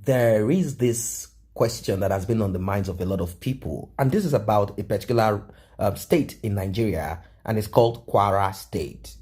there is this question that has been on the minds of a lot of people, and this is about a particular state in Nigeria, and it's called Kwara State.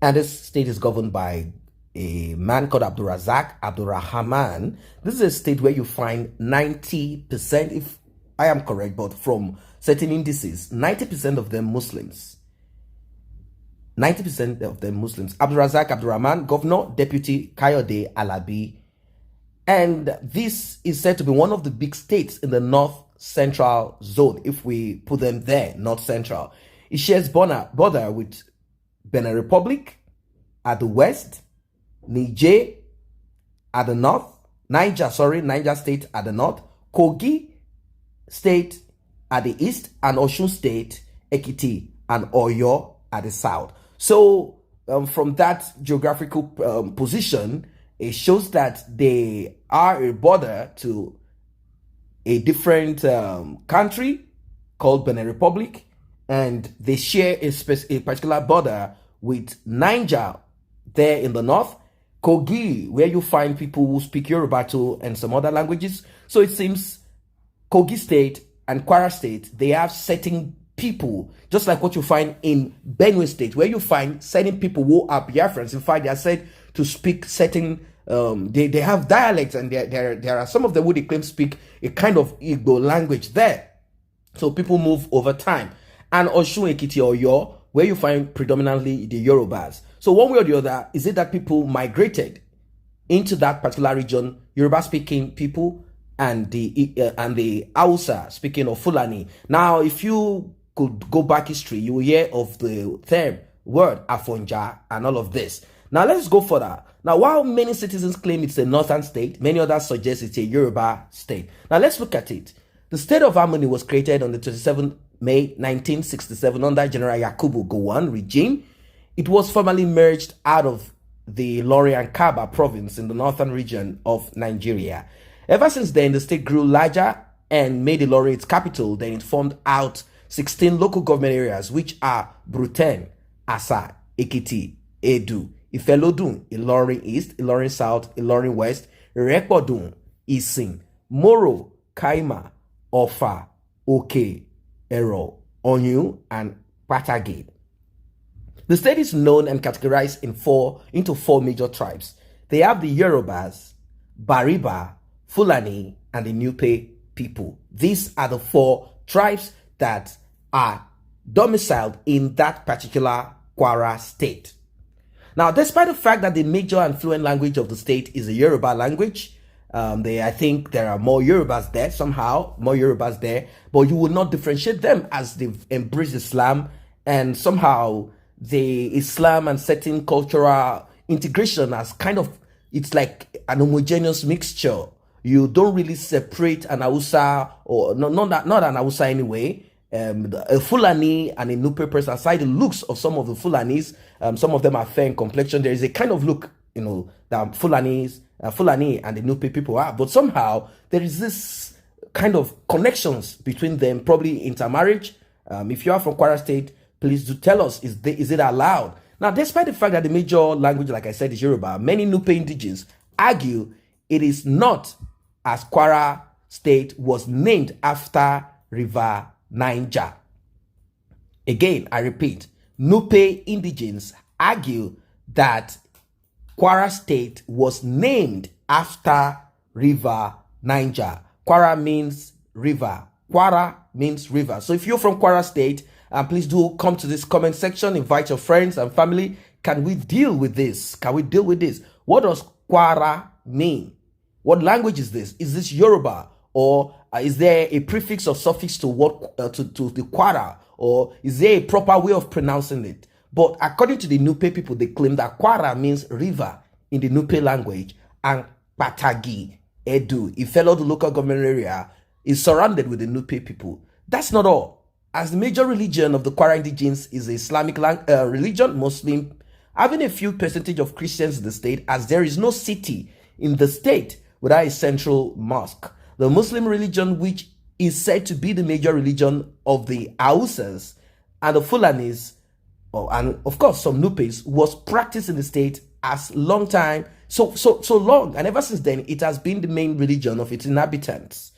And this state is governed by a man called Abdulrazak Abdulrahman. This is a state where you find 90%, if I am correct, but from certain indices, 90% of them Muslims. 90% of them Muslims. Abdulrazak Abdulrahman, governor, deputy Kayode Alabi. And this is said to be one of the big states in the north central zone, if we put them there, north central. It shares border with Benin Republic at the west, Niger at the north, Niger State at the north, Kogi State at the east, and Osun State, Ekiti, and Oyo at the south. So from that geographical position, it shows that they are a border to a different country called Benin Republic, and they share a particular border with Niger there in the north, Kogi, where you find people who speak Yoruba too and some other languages. So it seems Kogi State and Kwara State, they have certain people, just like what you find in Benue State, where you find certain people who are Biafrans. In fact, they are said to speak certain, they have dialects, and there are some of them who they claim speak a kind of Igbo language there. So people move over time. And Osun, Ekiti, Oyo, where you find predominantly the Yorubas. So one way or the other, is it that people migrated into that particular region, Yoruba-speaking people, and the Hausa speaking of Fulani. Now, if you could go back history, you will hear of the term word Afonja and all of this. Now, let's go further. Now, while many citizens claim it's a northern state, many others suggest it's a Yoruba state. Now, let's look at it. The State of Harmony was created on the 27th May 1967 under General Yakubu Gowon regime. It was formally merged out of the Ilorin and Kaba province in the northern region of Nigeria. Ever since then, the state grew larger and made Ilorin its capital. Then it formed out 16 local government areas, which are Bruten, Asa, Ekiti, Edu, Ifelodun, Ilorin East, Ilorin South, Ilorin West, Rekpodun, Isin, Moro, Kaima, Ofa, Oke, Ero, Onyu, and Patagate. The state is known and categorized into four major tribes. They have the Yorubas, Bariba, Fulani, and the Nupe people. These are the four tribes that are domiciled in that particular Kwara state. Now, despite the fact that the major and fluent language of the state is the Yoruba language, I think there are more Yorubas there somehow, but you will not differentiate them as they've embraced Islam, and somehow the Islam and certain cultural integration as kind of, it's like an homogeneous mixture. You don't really separate an Hausa, or not an Hausa anyway, a Fulani and a Nupe person. Aside the looks of some of the Fulanis, some of them are fair in complexion. There is a kind of look, that Fulani and the Nupe people are, but somehow there is this kind of connections between them, probably intermarriage. If you are from Kwara State, please do tell us, is it allowed? Now, despite the fact that the major language, like I said, is Yoruba, many Nupe indigenes argue it is not, as Kwara State was named after River Niger. Again, I repeat, Nupe indigenes argue that Kwara State was named after River Niger. Kwara means river. Kwara means river. So if you're from Kwara State, please do come to this comment section, invite your friends and family. Can we deal with this? What does Kwara mean? What language is this? Is this Yoruba? Or is there a prefix or suffix to to the Kwara? Or is there a proper way of pronouncing it? But according to the Nupe people, they claim that Kwara means river in the Nupe language, and Patagi, Edu, Ifelo, the local government area, is surrounded with the Nupe people. That's not all. As the major religion of the Kwara indigenes is the Islamic religion, Muslim, having a few percentage of Christians in the state, as there is no city in the state without a central mosque. The Muslim religion, which is said to be the major religion of the Hausas and the Fulanis, and of course some Nupes, was practiced in the state as long time, so long, and ever since then, it has been the main religion of its inhabitants.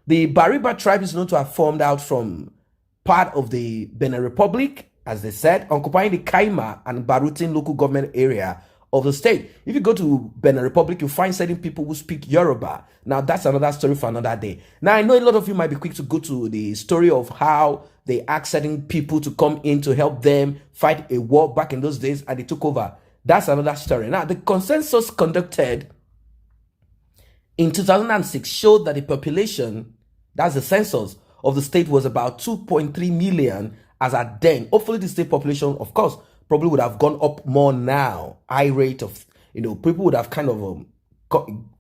The Bariba tribe is known to have formed out from part of the Benin Republic, as they said, occupying the Kaima and Barutin local government area of the state. If you go to Benin Republic, you find certain people who speak Yoruba. Now, that's another story for another day. Now, I know a lot of you might be quick to go to the story of how they asked certain people to come in to help them fight a war back in those days, and they took over. That's another story. Now, the consensus conducted in 2006 showed that the population, that's the census of the state, was about 2.3 million as at then. Hopefully, the state population, of course, probably would have gone up more now. High rate of, people would have kind of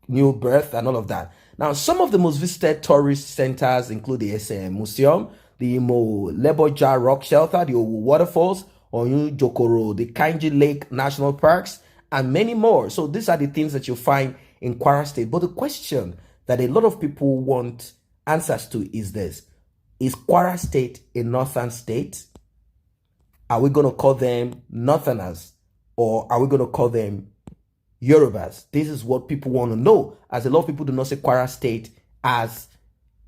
new birth and all of that. Now, some of the most visited tourist centers include the SM Museum, the Imo Leboja Rock Shelter, the Owu Waterfalls, Oyun Jokoro, the Kainji Lake National Parks, and many more. So these are the things that you find in Kwara State. But the question that a lot of people want answers to is this: is Kwara State a northern state? Are we going to call them northerners, or are we going to call them Yorubas? This is what people want to know, as a lot of people do not see Kwara State as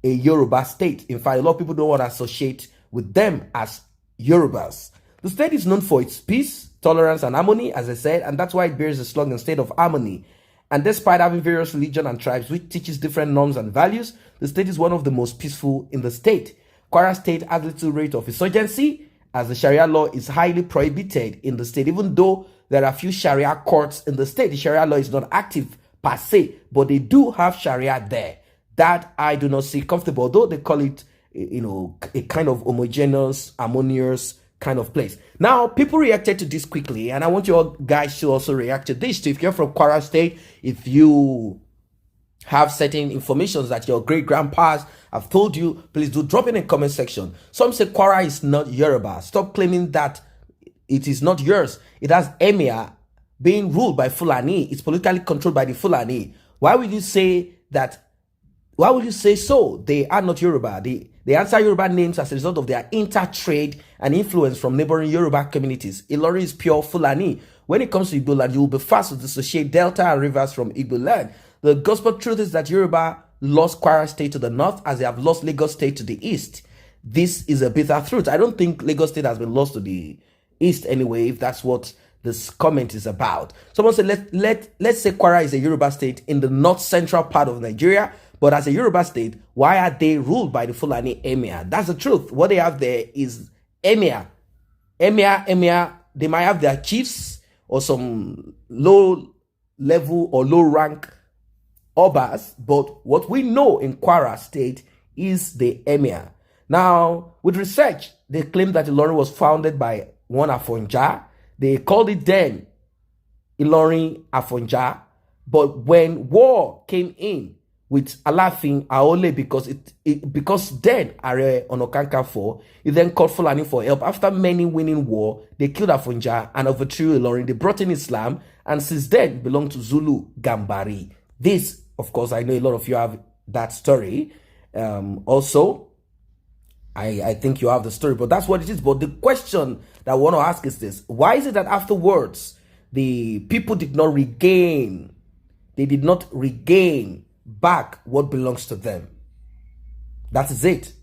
a Yoruba state. In fact, a lot of people don't want to associate with them as Yorubas. The state is known for its peace, tolerance, and harmony, as I said, and that's why it bears the slogan State of Harmony. And despite having various religions and tribes which teaches different norms and values, the state is one of the most peaceful in the state. Kwara State has little rate of insurgency, as the Sharia law is highly prohibited in the state. Even though there are few Sharia courts in the state, the Sharia law is not active per se, but they do have Sharia there. That I do not see comfortable, though they call it, a kind of homogeneous, harmonious kind of place. Now, people reacted to this quickly, and I want you guys to also react to this too. If you're from Kwara State, if you have certain information that your great-grandpas have told you, please do drop in the comment section. Some say Kwara is not Yoruba. Stop claiming that it is not yours. It has emir being ruled by Fulani. It's politically controlled by the Fulani. Why would you say that? Why would you say so? They are not Yoruba. They answer Yoruba names as a result of their inter-trade and influence from neighboring Yoruba communities. Ilori is pure Fulani. When it comes to Igbo land, you will be fast to dissociate Delta and rivers from Igbo land. The gospel truth is that Yoruba lost Kwara State to the north as they have lost Lagos State to the east. This is a bitter truth. I don't think Lagos State has been lost to the east anyway, if that's what this comment is about. Someone said, let's say Kwara is a Yoruba state in the north-central part of Nigeria, but as a Yoruba state, why are they ruled by the Fulani emir? That's the truth. What they have there is emir. Emir, they might have their chiefs or some low-level or low-rank obas, but what we know in Kwara State is the emir. Now, with research, they claim that Ilorin was founded by one Afonja. They called it then Ilorin Afonja, but when war came in with Alafin Aole, because then Are Onokankafo, he then called Fulani for help. After many winning war, they killed Afonja and overthrew Ilorin. They brought in Islam, and since then belonged to Zulu Gambari. This, of course, I know a lot of you have that story. Also, I think you have the story, but that's what it is. But the question that I want to ask is this: why is it that afterwards the people did not regain back what belongs to them? That is it.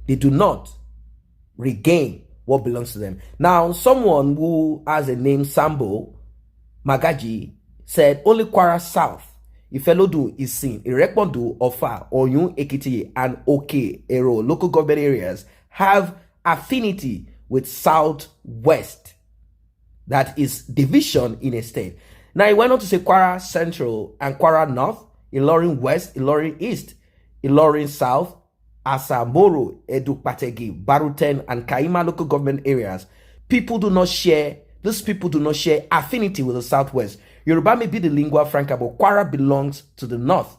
They do not regain what belongs to them. Now, someone who has a name Sambo Magaji said only Kwara South, Ifelodu, Isin, Irekpondu, Ofa, Oyun, Ekiti, and Oke, Ero, local government areas have affinity with Southwest. That is division in a state. Now, he went on to say Kwara Central and Kwara North, Ilorin West, Ilorin East, Ilorin South, Asamoro, Edukpategi, Baruten, and Kaima local government areas. These people do not share affinity with the Southwest. Yoruba may be the lingua franca, but Kwara belongs to the North.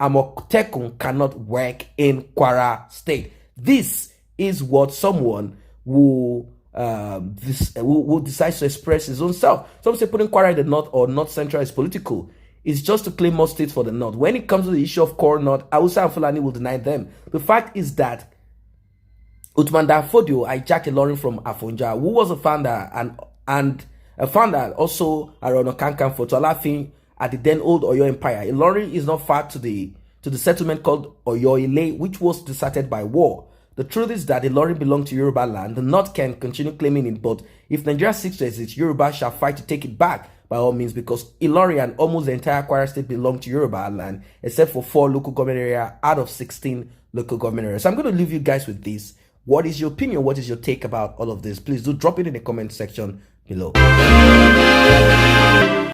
Amotekun cannot work in Kwara State. This is what someone who decides to express his own self. Some say putting Kwara in the North or North Central is political. It's just to claim more states for the North. When it comes to the issue of Core North, Hausa and Fulani will deny them. The fact is that Utman Dafodio hijacked Ilorin from Afonja, who was a founder, and I found that also around Okankan for Tualafin at the then old Oyo Empire. Ilorin is not far to the settlement called Oyo Ile, which was deserted by war. The truth is that Ilorin belonged to Yoruba land. The North can continue claiming it, but if Nigeria seeks to exist, Yoruba shall fight to take it back by all means, because Ilorin and almost the entire Kwara state belong to Yoruba land, except for 4 local government areas out of 16 local government areas. So I'm going to leave you guys with this. What is your opinion? What is your take about all of this? Please do drop it in the comment section below.